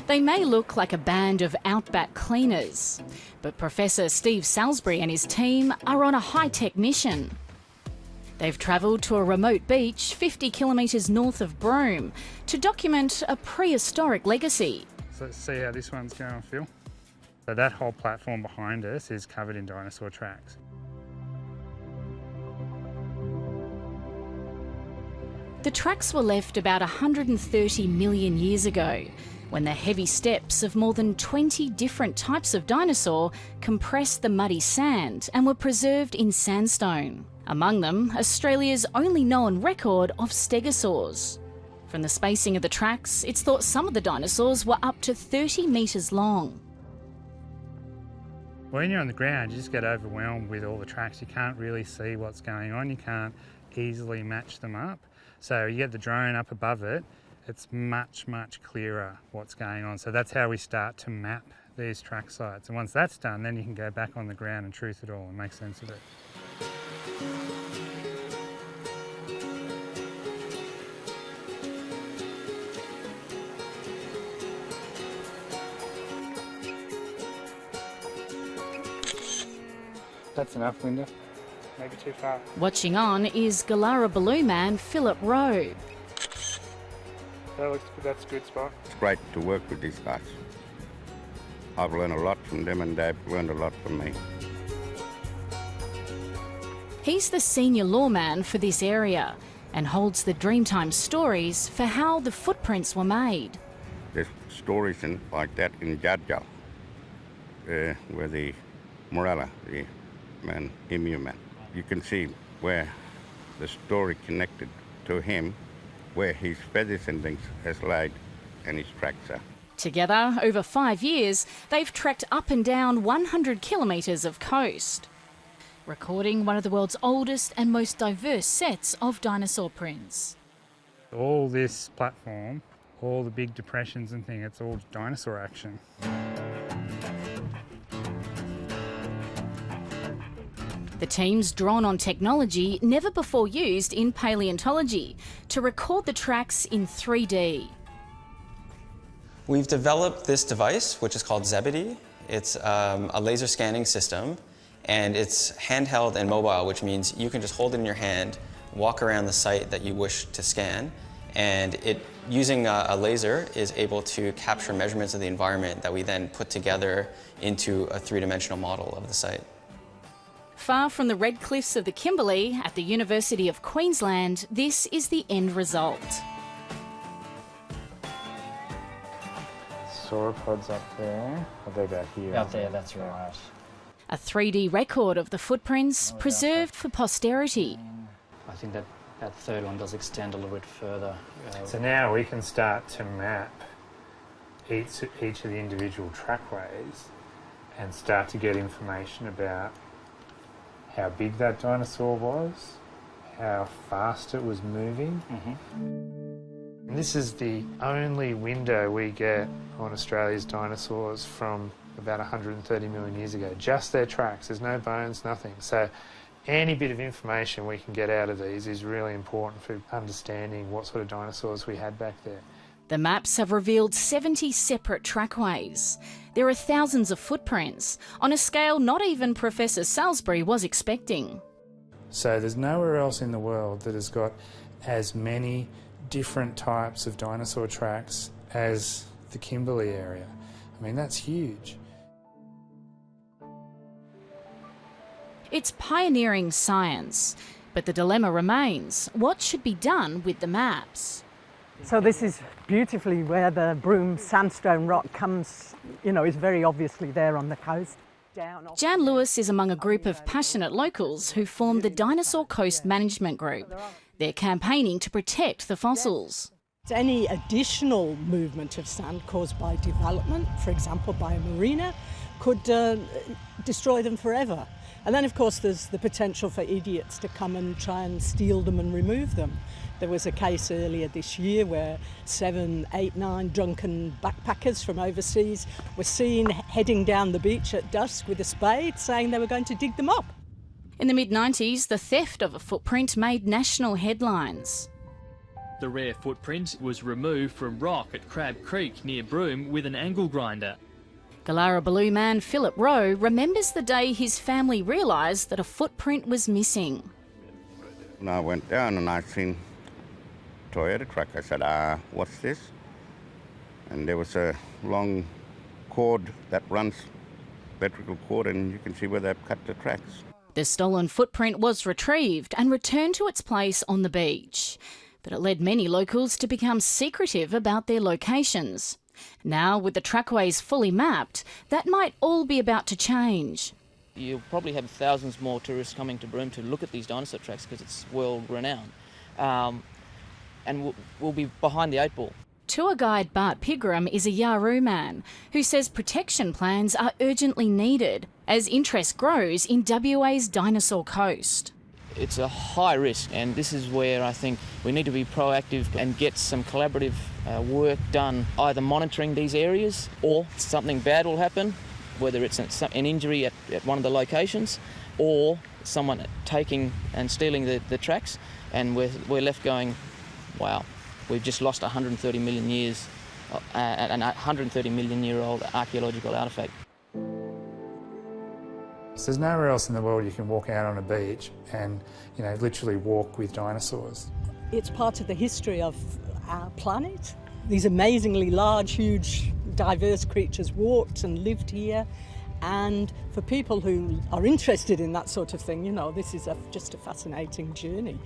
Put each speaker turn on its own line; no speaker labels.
They may look like a band of outback cleaners, but Professor Steve Salisbury and his team are on a high-tech mission. They've travelled to a remote beach 50 kilometres north of Broome to document a prehistoric legacy.
So let's see how this one's going, Phil. So that whole platform behind us is covered in dinosaur tracks.
The tracks were left about 130 million years ago, when the heavy steps of more than 20 different types of dinosaur compressed the muddy sand and were preserved in sandstone. Among them, Australia's only known record of stegosaurs. From the spacing of the tracks, it's thought some of the dinosaurs were up to 30 metres long.
When you're on the ground, you just get overwhelmed with all the tracks. You can't really see what's going on. You can't easily match them up. So you get the drone up above it, it's much, much clearer what's going on. So that's how we start to map these track sites. And once that's done, then you can go back on the ground and truth it all and make sense of it. That's enough, Linda. Maybe too far.
Watching on is Gallara Baloo man Philip Rowe.
That looks good. That's a good spot.
It's great to work with these guys. I've learned a lot from them and they've learned a lot from me.
He's the senior lawman for this area and holds the Dreamtime stories for how the footprints were made.
There's stories like that in Jadjal, where the Morella, the man, emu man, you can see where the story connected to him, where his feathers and things has laid and his tracks are.
Together, over 5 years, they've trekked up and down 100 kilometres of coast, recording one of the world's oldest and most diverse sets of dinosaur prints.
All this platform, all the big depressions and things, it's all dinosaur action.
The team's drawn on technology never before used in paleontology to record the tracks in 3D.
We've developed this device, which is called Zebedee. It's a laser scanning system, and it's handheld and mobile, which means you can just hold it in your hand, walk around the site that you wish to scan, and it, using a laser, is able to capture measurements of the environment that we then put together into a three-dimensional model of the site.
Far from the red cliffs of the Kimberley at the University of Queensland, this is the end result.
Sauropods up there. I'll go back here.
Out there, that's right.
A 3D record of the footprints preserved for posterity.
I think that third one does extend a little bit further.
So now we can start to map each of the individual trackways and start to get information about how big that dinosaur was, how fast it was moving. And this is the only window we get on Australia's dinosaurs from about 130 million years ago. Just their tracks, there's no bones, nothing. So any bit of information we can get out of these is really important for understanding what sort of dinosaurs we had back there.
The maps have revealed 70 separate trackways. There are thousands of footprints, on a scale not even Professor Salisbury was expecting.
So there's nowhere else in the world that has got as many different types of dinosaur tracks as the Kimberley area. I mean, that's huge.
It's pioneering science, but the dilemma remains, what should be done with the maps?
So this is beautifully where the Broome sandstone rock comes, is very obviously there on the coast.
Jan Lewis is among a group of passionate locals who formed the Dinosaur Coast Management Group. They're campaigning to protect the fossils.
Any additional movement of sand caused by development, for example by a marina, could destroy them forever. And then of course there's the potential for idiots to come and try and steal them and remove them. There was a case earlier this year where 7, 8, 9 drunken backpackers from overseas were seen heading down the beach at dusk with a spade, saying they were going to dig them up.
In the mid-90s, the theft of a footprint made national headlines.
The rare footprint was removed from rock at Crab Creek near Broome with an angle grinder.
Galarabaloo man Philip Rowe remembers the day his family realised that a footprint was missing.
And I went down and I seen Toyota truck. I said, what's this? And there was a long cord that runs, electrical cord, and you can see where they've cut the tracks.
The stolen footprint was retrieved and returned to its place on the beach. But it led many locals to become secretive about their locations. Now, with the trackways fully mapped, that might all be about to change.
You'll probably have thousands more tourists coming to Broome to look at these dinosaur tracks because it's world-renowned. And we'll be behind the 8 ball.
Tour guide Bart Pigram is a Yarroo man who says protection plans are urgently needed as interest grows in WA's dinosaur coast.
It's a high risk, and this is where I think we need to be proactive and get some collaborative work done, either monitoring these areas or something bad will happen, whether it's an injury at one of the locations or someone taking and stealing the tracks, and we're left going, wow, we've just lost 130 million years, an 130 million year old archaeological artefact.
So there's nowhere else in the world you can walk out on a beach and, literally walk with dinosaurs.
It's part of the history of our planet. These amazingly large, huge, diverse creatures walked and lived here. And for people who are interested in that sort of thing, this is just a fascinating journey.